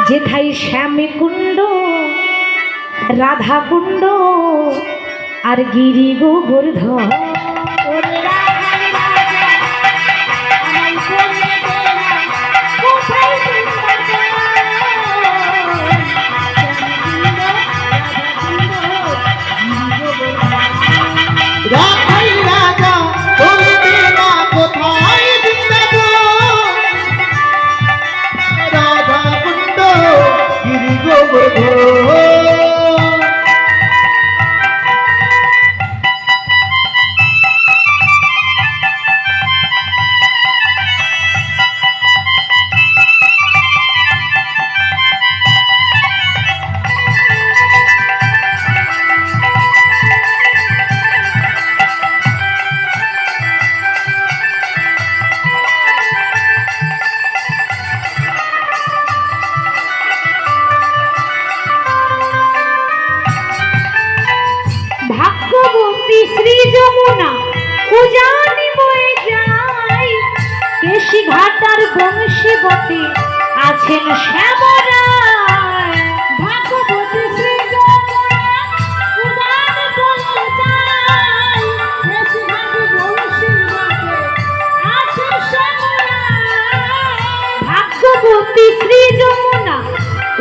যেথায় শ্যামী কুণ্ড, রাধা কুণ্ড আর গিরি গোবর্ধন। শ্রী যমুনা উজানি বয়ে যায়, কেশি ঘাটার বংশী বটে আছেন শ্যামরায়। ভাগবতী শ্রী যমুনা উজানি বয়ে যায়, কেশি ঘাটার বংশী বটে আছেন শ্যামরায়। ভাগবতী শ্রী যমুনা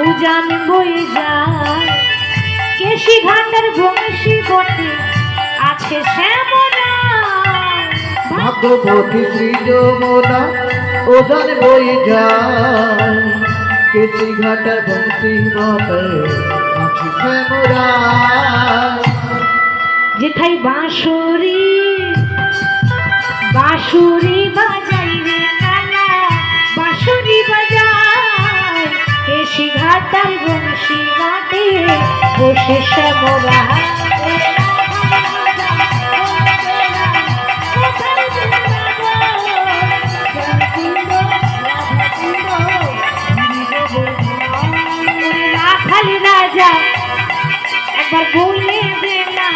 উজানি বয়ে যায়, কেশি ঘাটার বংশী বটে আছে শ্যামরায়। ভাগবতী শ্রী যমুনা উজান বয়ে যায়, কেশি ঘাটার বংশী বটে আছে শ্যামরায়। যেথায় বাঁশুরি বাঁশুরি বাজাই রে কালা, বাঁশুরি বাজায়, কেশি ঘাটার বংশী ঘাটে বসে শ্যামরায়। রাজা একবার বলে দেনা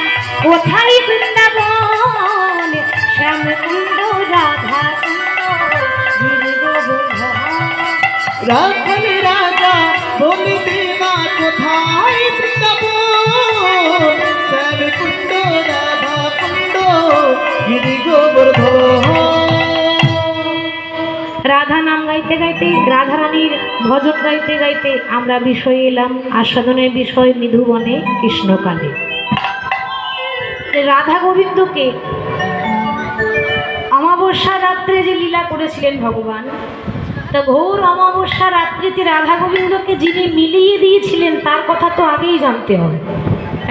কোথায় বৃন্দাবন, শ্যামকুণ্ড রাধা কুণ্ড রাখাল রাজা বলে দেনা কোথায় বৃন্দাবন, শ্যামকুণ্ড রাধা কুণ্ড গিরি গোবর্ধন। রাধা নাম গাইতে গাইতে, রাধা রানীর ভজন গাইতে গাইতে আমরা বিষয়ে এলাম আস্বাদনের বিষয় মৃধুবনে কৃষ্ণকালে। রাধা গোবিন্দকে অমাবস্যা রাত্রে যে লীলা করেছিলেন ভগবান, তা ঘোর অমাবস্যা রাত্রিতে রাধা গোবিন্দকে যিনি মিলিয়ে দিয়েছিলেন তার কথা তো আগেই জানতে হবে।